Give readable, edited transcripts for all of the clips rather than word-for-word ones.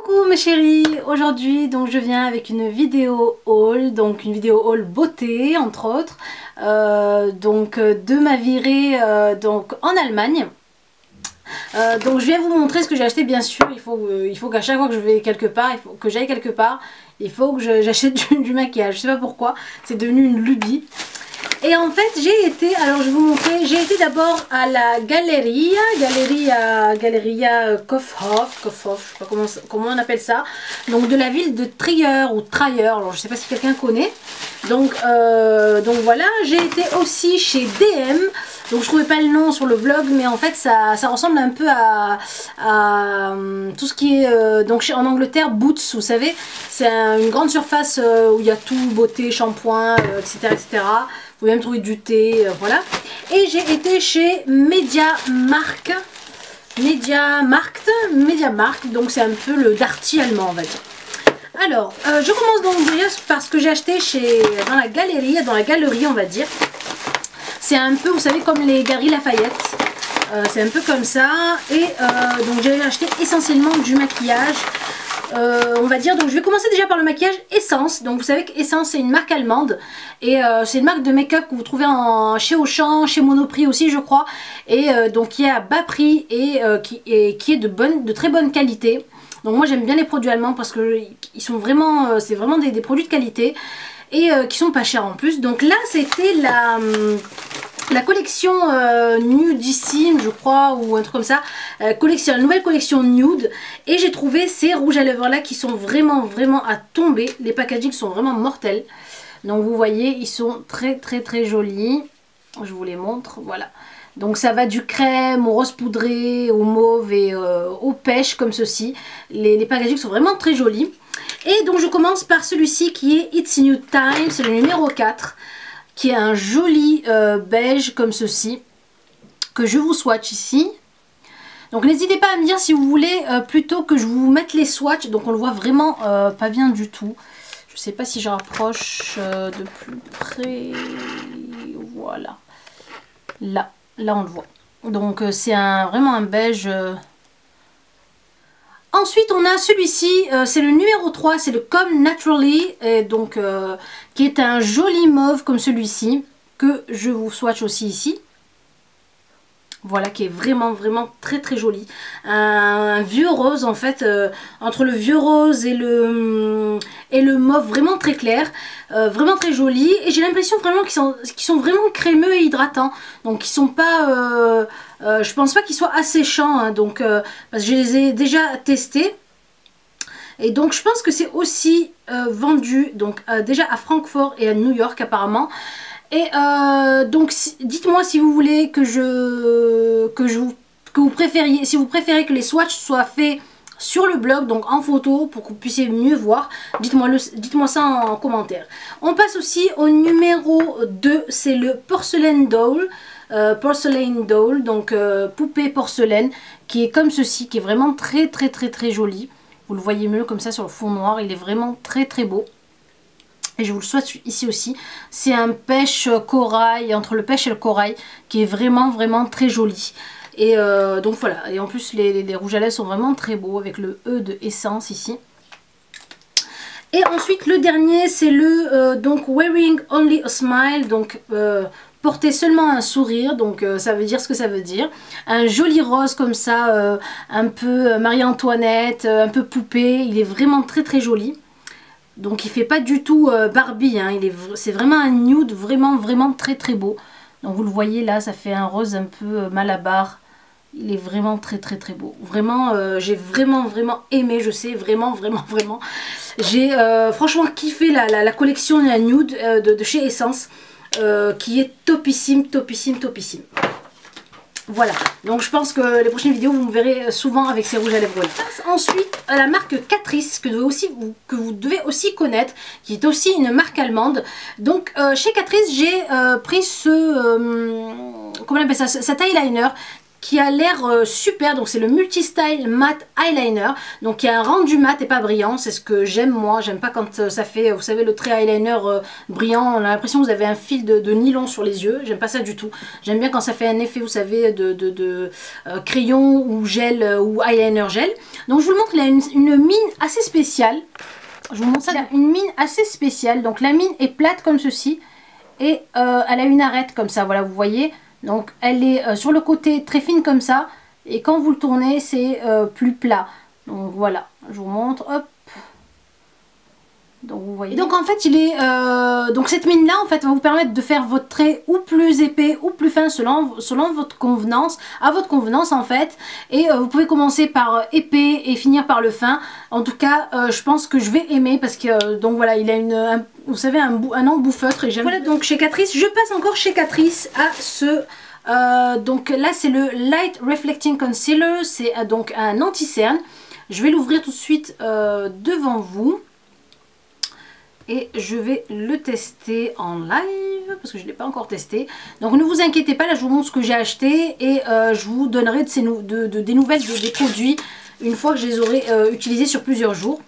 Coucou mes chéris, aujourd'hui donc je viens avec une vidéo haul, donc une vidéo haul beauté entre autres, de ma virée donc en Allemagne. Donc je viens vous montrer ce que j'ai acheté. Bien sûr, il faut qu'à chaque fois que je vais quelque part, il faut que j'aille quelque part, il faut que j'achète du maquillage. Je sais pas pourquoi, c'est devenu une lubie. Et en fait j'ai été, alors je vais vous montrer, j'ai été d'abord à la Galeria Kaufhof, je sais pas comment on appelle ça, donc de la ville de Trier ou Trier, alors je sais pas si quelqu'un connaît. Donc voilà, j'ai été aussi chez DM, donc je trouvais pas le nom sur le vlog, mais en fait ça ressemble un peu à tout ce qui est donc en Angleterre, Boots, vous savez, c'est une grande surface où il y a tout, beauté, shampoing, etc. Vous pouvez même trouver du thé, voilà. Et j'ai été chez MediaMarkt, donc c'est un peu le Darty allemand, on va dire. Alors, je commence donc déjà par ce que j'ai acheté dans la galerie, on va dire. C'est un peu, vous savez, comme les Galeries Lafayette. C'est un peu comme ça. Et donc j'ai acheté essentiellement du maquillage. On va dire, donc je vais commencer déjà par le maquillage Essence. Donc vous savez qu'Essence c'est une marque allemande et c'est une marque de make-up que vous trouvez chez Auchan, chez Monoprix aussi je crois, et donc qui est à bas prix et qui est de très bonne qualité. Donc moi j'aime bien les produits allemands parce que ils sont vraiment, c'est vraiment des produits de qualité et qui sont pas chers en plus. Donc là c'était la collection Nudissime je crois, ou un truc comme ça, la nouvelle collection Nude, et j'ai trouvé ces rouges à lèvres là qui sont vraiment à tomber. Les packaging sont vraiment mortels, donc vous voyez ils sont très jolis. Je vous les montre, voilà. Donc ça va du crème au rose poudré, au mauve et au pêche comme ceci. Les packaging sont vraiment très jolis. Et donc je commence par celui-ci qui est It's New Time, c'est le numéro 4, qui est un joli beige comme ceci, que je vous swatch ici. Donc n'hésitez pas à me dire si vous voulez plutôt que je vous mette les swatchs. Donc on le voit vraiment pas bien du tout. Je sais pas si je rapproche de plus près. Voilà. Là on le voit. Donc c'est vraiment un beige. Ensuite on a celui-ci, c'est le numéro 3, c'est le Come Naturally, et donc qui est un joli mauve comme celui-ci, que je vous swatch aussi ici. Voilà, qui est vraiment très joli. Un vieux rose en fait, entre le vieux rose et le mauve, vraiment très clair, vraiment très joli. Et j'ai l'impression vraiment qu'ils sont vraiment crémeux et hydratants. Donc ils sont pas, je pense pas qu'ils soient asséchants, hein, donc parce que je les ai déjà testés. Et donc je pense que c'est aussi vendu donc déjà à Francfort et à New York apparemment. Et donc dites-moi si vous voulez que vous préfériez, si vous préférez que les swatchs soient faits sur le blog, donc en photo, pour que vous puissiez mieux voir. Dites-moi ça en commentaire. On passe aussi au numéro 2, c'est le Porcelain Doll. Donc poupée porcelaine, qui est comme ceci, qui est vraiment très joli. Vous le voyez mieux comme ça sur le fond noir, il est vraiment très beau. Et je vous le souhaite ici aussi. C'est un pêche corail, entre le pêche et le corail, qui est vraiment très joli. Et donc voilà, et en plus les rouges à lèvres sont vraiment très beaux, avec le E de Essence ici. Et ensuite le dernier, c'est le donc Wearing Only a Smile, donc porter seulement un sourire, donc ça veut dire ce que ça veut dire. Un joli rose comme ça, un peu Marie-Antoinette, un peu poupée, il est vraiment très joli. Donc il fait pas du tout Barbie, hein. C'est vraiment un nude vraiment très beau. Donc vous le voyez là, ça fait un rose un peu Malabar. Il est vraiment très beau. Vraiment, j'ai vraiment aimé, je sais, vraiment. J'ai franchement kiffé la collection la nude de chez Essence, qui est topissime. Voilà, donc je pense que les prochaines vidéos vous me verrez souvent avec ces rouges à lèvres là. Ensuite, la marque Catrice, que vous devez aussi connaître, qui est aussi une marque allemande. Donc chez Catrice, j'ai pris comment on appelle ça, cet eyeliner, qui a l'air super. Donc c'est le Multi-Style Matte Eyeliner, donc il y a un rendu mat et pas brillant. C'est ce que j'aime moi. J'aime pas quand ça fait, vous savez, le trait eyeliner brillant. On a l'impression que vous avez un fil de nylon sur les yeux. J'aime pas ça du tout. J'aime bien quand ça fait un effet, vous savez, de crayon ou gel ou eyeliner gel. Donc je vous le montre, il a une mine assez spéciale. Je vous montre ça. Il a une mine assez spéciale. Donc la mine est plate comme ceci et elle a une arête comme ça. Voilà, vous voyez. Donc elle est sur le côté très fine comme ça, et quand vous le tournez c'est plus plat. Donc voilà, je vous montre, hop. Donc vous voyez. Et donc en fait il est donc cette mine là en fait va vous permettre de faire votre trait ou plus épais ou plus fin selon votre convenance, à votre convenance en fait. Et vous pouvez commencer par épais et finir par le fin. En tout cas je pense que je vais aimer parce que donc voilà, il a vous savez un embouffeutre et j'aime. Voilà, donc chez Catrice, je passe encore chez Catrice à ce donc là c'est le Light Reflecting Concealer. C'est donc un anti-cerne. Je vais l'ouvrir tout de suite devant vous. Et je vais le tester en live parce que je ne l'ai pas encore testé. Donc ne vous inquiétez pas, là je vous montre ce que j'ai acheté et je vous donnerai des nouvelles des produits une fois que je les aurai utilisés sur plusieurs jours.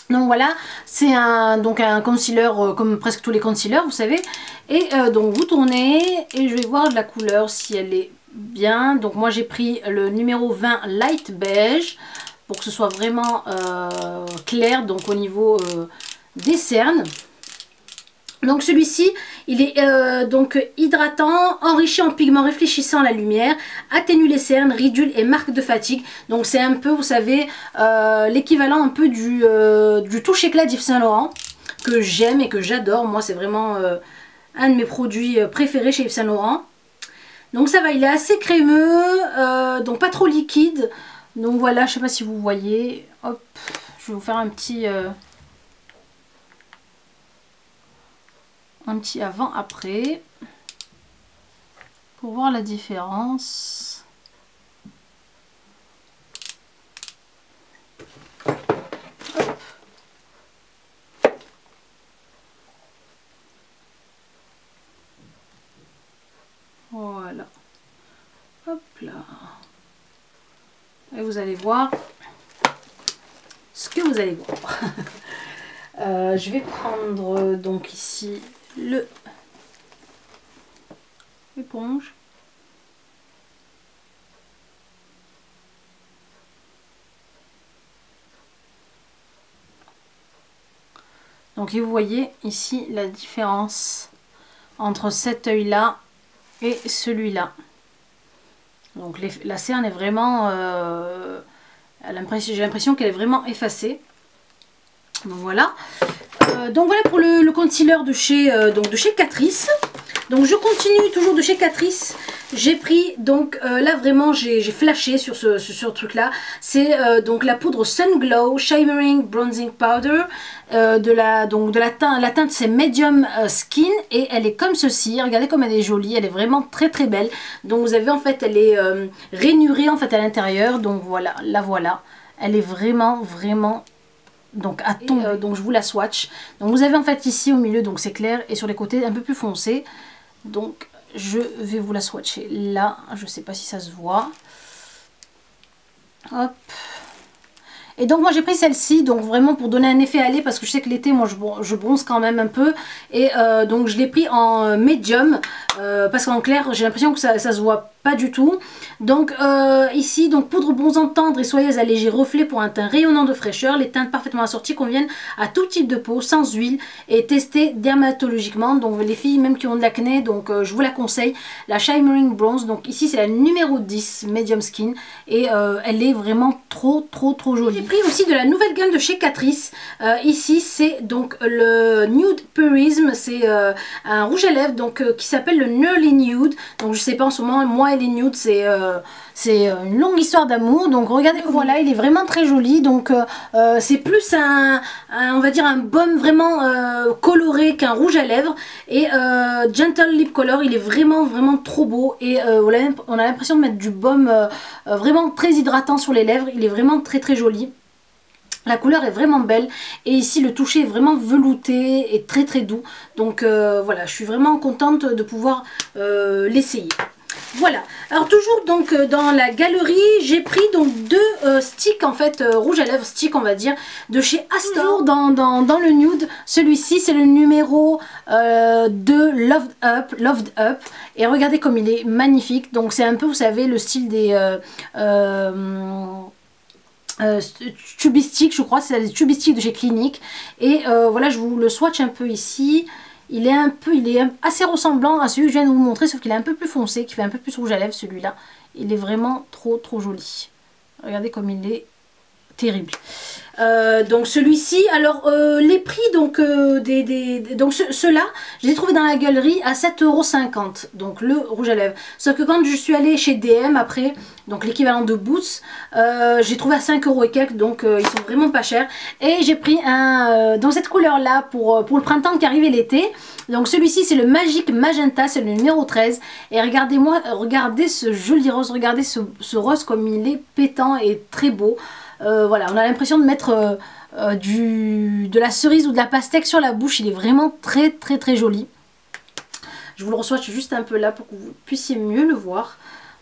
Donc voilà, c'est un concealer comme presque tous les concealers, vous savez. Et donc vous tournez et je vais voir de la couleur si elle est bien. Donc moi j'ai pris le numéro 20 Light Beige pour que ce soit vraiment clair, donc au niveau des cernes. Donc celui-ci il est donc hydratant, enrichi en pigments réfléchissant la lumière, atténue les cernes, ridules et marques de fatigue. Donc c'est un peu, vous savez, l'équivalent un peu du touche éclat d'Yves Saint Laurent, que j'aime et que j'adore. Moi c'est vraiment un de mes produits préférés chez Yves Saint Laurent. Donc ça va, il est assez crémeux, donc pas trop liquide. Donc voilà, je sais pas si vous voyez, hop, je vais vous faire un petit avant-après pour voir la différence. Hop. Voilà. Hop là. Et vous allez voir ce que vous allez voir. Je vais prendre donc ici l'éponge. Donc vous voyez ici la différence entre cet œil là et celui-là. Donc la cerne est vraiment j'ai l'impression qu'elle est vraiment effacée. Donc voilà. Donc voilà pour le concealer de chez Catrice. Donc je continue toujours de chez Catrice. J'ai pris donc là vraiment j'ai flashé sur ce truc là. C'est donc la poudre Sun Glow Shimmering Bronzing Powder la teinte c'est Medium Skin et elle est comme ceci. Regardez comme elle est jolie, elle est vraiment très très belle. Donc vous avez en fait elle est rainurée en fait à l'intérieur. Donc voilà, la voilà. Elle est vraiment donc à tomber. Donc je vous la swatch. Donc vous avez en fait ici au milieu, donc c'est clair, et sur les côtés un peu plus foncé. Donc je vais vous la swatcher là, je sais pas si ça se voit. Hop. Et donc moi j'ai pris celle-ci, donc vraiment pour donner un effet allé, parce que je sais que l'été moi je bronze quand même un peu. Et donc je l'ai pris en médium, parce qu'en clair j'ai l'impression que ça se voit pas du tout. Donc ici donc poudre bronzante tendre et soyeuse à léger reflet pour un teint rayonnant de fraîcheur. Les teintes parfaitement assorties conviennent à tout type de peau, sans huile, et testées dermatologiquement. Donc les filles même qui ont de l'acné, donc je vous la conseille, la Shimmering Bronze. Donc ici c'est la numéro 10 Medium Skin et elle est vraiment trop jolie. J'ai pris aussi de la nouvelle gamme de chez Catrice. Ici c'est donc le Nude Purisme, c'est un rouge à lèvres donc qui s'appelle le Nearly Nude. Donc je sais pas en ce moment, moi et les nudes c'est une longue histoire d'amour. Donc regardez, voilà, il est vraiment très joli. Donc c'est plus on va dire un baume vraiment coloré qu'un rouge à lèvres. Et Gentle Lip Color, il est vraiment trop beau. Et on a l'impression de mettre du baume vraiment très hydratant sur les lèvres. Il est vraiment très joli. La couleur est vraiment belle et ici le toucher est vraiment velouté et très doux. Donc voilà, je suis vraiment contente de pouvoir l'essayer. Voilà, alors toujours donc dans la galerie, j'ai pris donc deux sticks en fait, rouge à lèvres stick on va dire, de chez Astor dans le nude. Celui-ci c'est le numéro 2 Loved Up, et regardez comme il est magnifique. Donc c'est un peu, vous savez, le style des Tubistic, je crois, c'est les Tubistic de chez Clinique. Et voilà, je vous le swatch un peu ici. Il est assez ressemblant à celui que je viens de vous montrer, sauf qu'il est un peu plus foncé, qui fait un peu plus rouge à lèvres celui-là. Il est vraiment trop joli. Regardez comme il est terrible. Donc celui-ci, alors les prix donc donc ceux-là, je les ai trouvés dans la galerie à 7,50 €, donc le rouge à lèvres. Sauf que quand je suis allée chez DM après, donc l'équivalent de Boots, j'ai trouvé à 5 € et quelques, donc ils sont vraiment pas chers. Et j'ai pris un dans cette couleur là pour le printemps qui arrive et l'été. Donc celui-ci c'est le Magic Magenta, c'est le numéro 13. Et regardez ce joli rose, regardez ce rose comme il est pétant et très beau. Voilà, on a l'impression de mettre de la cerise ou de la pastèque sur la bouche. Il est vraiment très joli. Je vous le re-swatch juste un peu là pour que vous puissiez mieux le voir.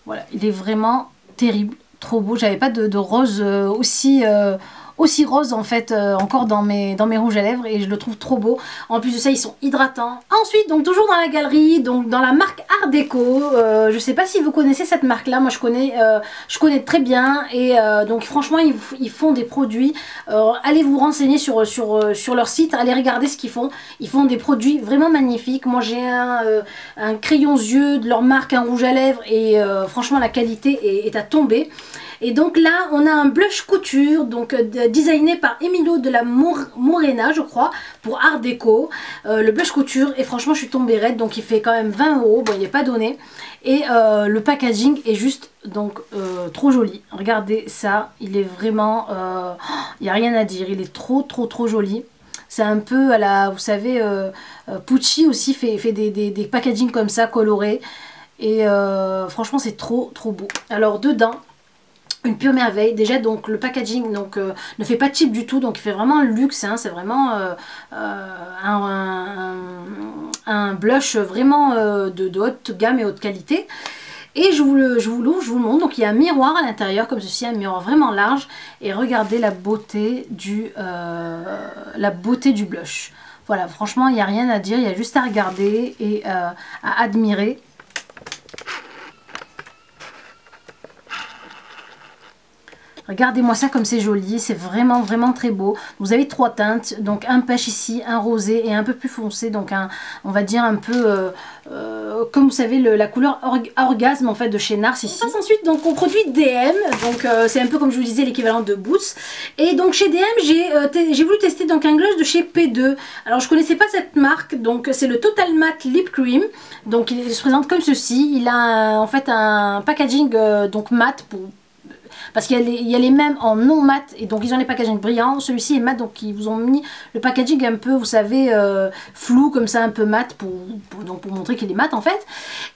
Voilà, il est vraiment terrible, trop beau. J'avais pas de rose aussi rose en fait encore dans mes rouges à lèvres, et je le trouve trop beau. En plus de ça, ils sont hydratants. Ensuite, donc toujours dans la galerie, donc dans la marque Art Déco, je sais pas si vous connaissez cette marque là, moi je connais très bien, et donc franchement ils font des produits, allez vous renseigner sur leur site, allez regarder ce qu'ils font. Ils font des produits vraiment magnifiques. Moi j'ai un crayon yeux de leur marque, un rouge à lèvres, et franchement la qualité est à tomber. Et donc là, on a un blush couture, donc designé par Emilio de la Morena, je crois, pour Art Déco. Le blush couture, et franchement, je suis tombée raide, donc il fait quand même 20 €. Bon, il n'est pas donné. Et le packaging est juste donc trop joli. Regardez ça, il est vraiment, il n'y a rien à dire, il est trop joli. C'est un peu à la, vous savez, Pucci aussi fait des packaging comme ça, colorés. Et franchement, c'est trop beau. Alors dedans, une pure merveille. Déjà donc le packaging donc ne fait pas cheap du tout, donc il fait vraiment luxe, hein. C'est vraiment un blush vraiment de haute gamme et haute qualité. Et je vous l'ouvre, je vous le montre. Donc il y a un miroir à l'intérieur comme ceci, un miroir vraiment large, et regardez la beauté du blush. Voilà, franchement il n'y a rien à dire, il y a juste à regarder et à admirer. Regardez-moi ça comme c'est joli, c'est vraiment très beau. Vous avez trois teintes, donc un pêche ici, un rosé et un peu plus foncé, donc on va dire un peu comme vous savez la couleur orgasme en fait de chez Nars ici. On passe ensuite donc au produit DM, donc c'est un peu comme je vous disais l'équivalent de Boots. Et donc chez DM j'ai voulu tester donc un gloss de chez P2. Alors je connaissais pas cette marque, donc c'est le Total Matte Lip Cream. Donc il se présente comme ceci, il a en fait un packaging donc mat parce qu'il y a les mêmes en non mat, et donc ils ont les packaging brillants. Celui-ci est mat, donc ils vous ont mis le packaging un peu, vous savez, flou comme ça, un peu mat pour montrer qu'il est mat en fait.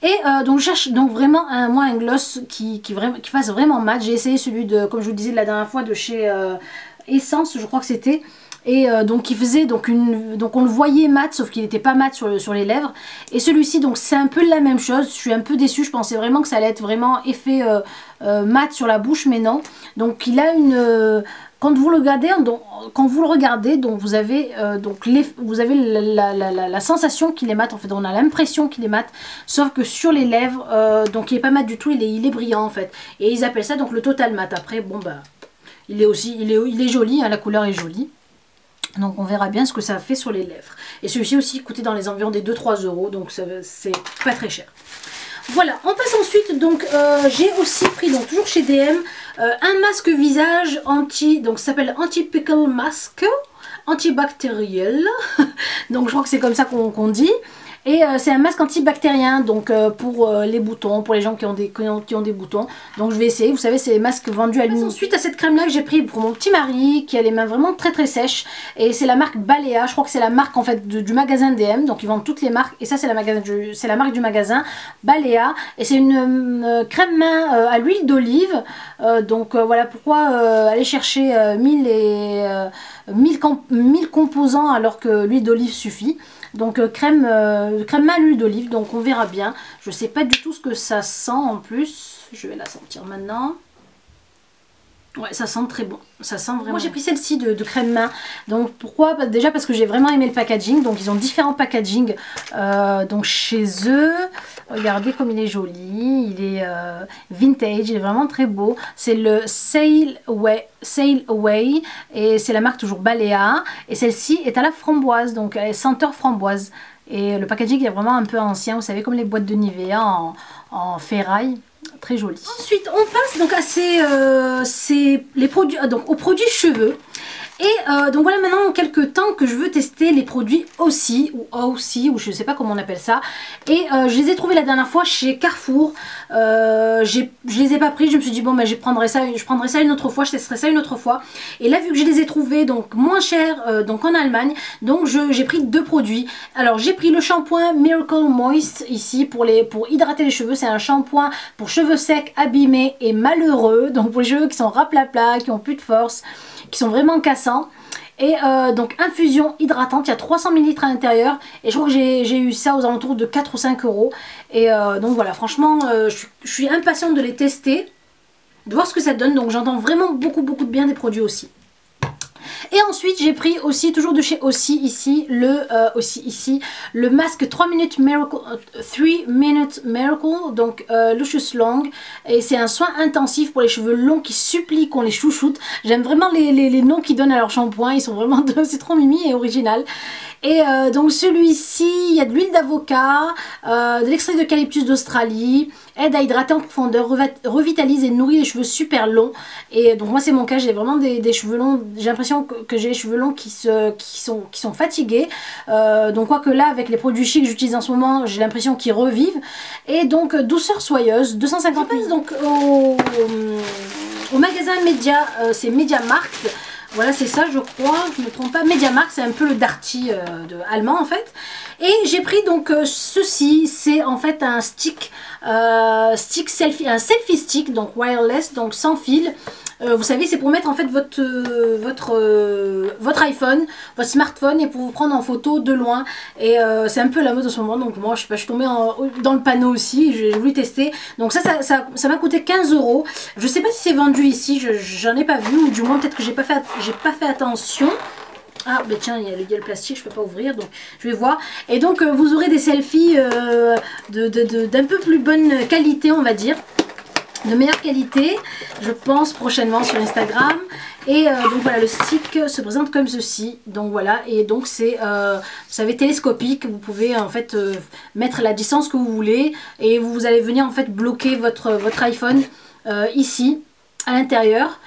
Et donc je cherche donc vraiment un gloss qui fasse vraiment mat. J'ai essayé celui de, comme je vous le disais la dernière fois, de chez Essence, je crois que c'était. Et donc il faisait donc on le voyait mat, sauf qu'il n'était pas mat sur les lèvres. Et celui-ci donc c'est un peu la même chose. Je suis un peu déçue, je pensais vraiment que ça allait être vraiment effet mat sur la bouche, mais non. Donc il a une quand vous le regardez, donc vous avez la sensation qu'il est mat. En fait, on a l'impression qu'il est mat, sauf que sur les lèvres, donc il est pas mat du tout, il est brillant en fait. Et ils appellent ça donc le total mat. Après, bon bah, il est joli, hein, la couleur est jolie. Donc on verra bien ce que ça fait sur les lèvres. Et celui-ci aussi coûtait dans les environs des 2-3 €, donc c'est pas très cher. Voilà, on passe ensuite, donc j'ai aussi pris, donc toujours chez DM, un masque visage donc ça s'appelle Anti-Pickle Mask, antibactériel, donc je crois que c'est comme ça qu'on dit. Et c'est un masque antibactérien, donc pour les boutons, pour les gens qui ont des boutons. Donc je vais essayer, vous savez, c'est les masques vendus à l'unité. Ensuite à cette crème là que j'ai pris pour mon petit mari qui a les mains vraiment très sèches, et c'est la marque Balea. Je crois que c'est la marque en fait du magasin DM, donc ils vendent toutes les marques, et ça c'est la marque du magasin Balea, et c'est une crème main à l'huile d'olive. Donc voilà pourquoi aller chercher 1000 composants alors que l'huile d'olive suffit. Donc crème à l'huile d'olive, donc on verra bien. Je sais pas du tout ce que ça sent en plus. Je vais la sentir maintenant. Ouais, ça sent très bon, ça sent vraiment. Moi j'ai pris celle-ci de crème main. Donc pourquoi? Déjà parce que j'ai vraiment aimé le packaging. Donc ils ont différents packaging donc chez eux. Regardez comme il est joli, il est vintage, il est vraiment très beau. C'est le Sail Away et c'est la marque toujours Balea. Et celle-ci est à la framboise, donc elle est senteur framboise. Et le packaging est vraiment un peu ancien, vous savez, comme les boîtes de Nivea en ferraille. Très joli. Ensuite, on passe donc à les produits, donc aux produits cheveux. Et donc voilà maintenant quelques temps que je veux tester les produits aussi ou je sais pas comment on appelle ça. Et je les ai trouvés la dernière fois chez Carrefour. Je les ai pas pris, je me suis dit bon ben je prendrai ça une autre fois, je testerai ça une autre fois. Et là vu que je les ai trouvés donc moins chers donc en Allemagne, donc j'ai pris deux produits. Alors j'ai pris le shampoing Miracle Moist ici pour hydrater les cheveux. C'est un shampoing pour cheveux secs, abîmés et malheureux. Donc pour les cheveux qui sont raplapla, qui ont plus de force, qui sont vraiment cassants. Et donc infusion hydratante, il y a 300 ml à l'intérieur et je crois que j'ai eu ça aux alentours de 4 ou 5 euros. Et donc voilà, franchement je suis impatiente de les tester, de voir ce que ça donne. Donc j'entends vraiment beaucoup de bien des produits aussi. Et ensuite j'ai pris aussi, toujours de chez Aussie ici, le masque 3 minutes Miracle, donc Luscious Long. Et c'est un soin intensif pour les cheveux longs qui supplient qu'on les chouchoute. J'aime vraiment les noms qu'ils donnent à leur shampoing, ils sont vraiment, c'est trop mimi et original. Et donc celui-ci, il y a de l'huile d'avocat, de l'extrait d'eucalyptus d'Australie, aide à hydrater en profondeur, revitalise et nourrit les cheveux super longs. Et donc moi c'est mon cas, j'ai vraiment des cheveux longs, j'ai l'impression que j'ai les cheveux longs qui sont fatigués. Donc quoique là avec les produits chics que j'utilise en ce moment, j'ai l'impression qu'ils revivent. Et donc douceur soyeuse, 250 ml. Donc au magasin Media, c'est MediaMarkt. Voilà, c'est ça, je crois, je ne me trompe pas. MediaMarkt, c'est un peu le Darty allemand en fait. Et j'ai pris donc ceci, c'est en fait un stick selfie, un selfie stick, donc wireless, donc sans fil. Vous savez, c'est pour mettre en fait votre iPhone, votre smartphone, et pour vous prendre en photo de loin. Et c'est un peu la mode en ce moment, donc moi je suis tombée dans le panneau aussi, j'ai voulu tester. Donc ça m'a coûté 15 euros. Je sais pas si c'est vendu ici, j'en ai pas vu, ou du moins peut-être que j'ai pas fait attention. Ah ben tiens, il y a le plastique, je peux pas ouvrir, donc je vais voir. Et donc vous aurez des selfies d'un peu plus bonne qualité, on va dire, de meilleure qualité, je pense prochainement sur Instagram. Et donc voilà, le stick se présente comme ceci. Donc voilà, et donc c'est vous savez, télescopique. Vous pouvez en fait mettre la distance que vous voulez et vous allez venir en fait bloquer votre iPhone ici à l'intérieur.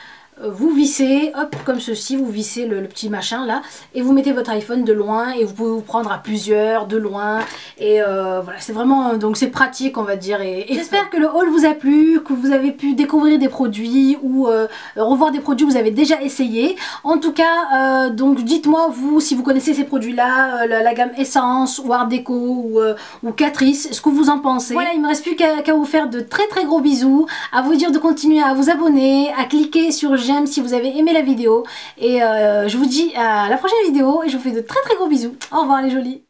Vous vissez, hop, comme ceci, vous vissez le petit machin là, et vous mettez votre iPhone de loin, et vous pouvez vous prendre à plusieurs, de loin, et voilà, c'est vraiment, donc c'est pratique on va dire, et j'espère que le haul vous a plu, que vous avez pu découvrir des produits, ou revoir des produits que vous avez déjà essayé. En tout cas, donc dites-moi vous, si vous connaissez ces produits là, la gamme Essence, ou Art Deco, ou Catrice, ce que vous en pensez. Voilà, il ne me reste plus qu'à vous faire de très gros bisous, à vous dire de continuer à vous abonner, à cliquer sur j'aime si vous avez aimé la vidéo, et je vous dis à la prochaine vidéo et je vous fais de très gros bisous. Au revoir les jolis.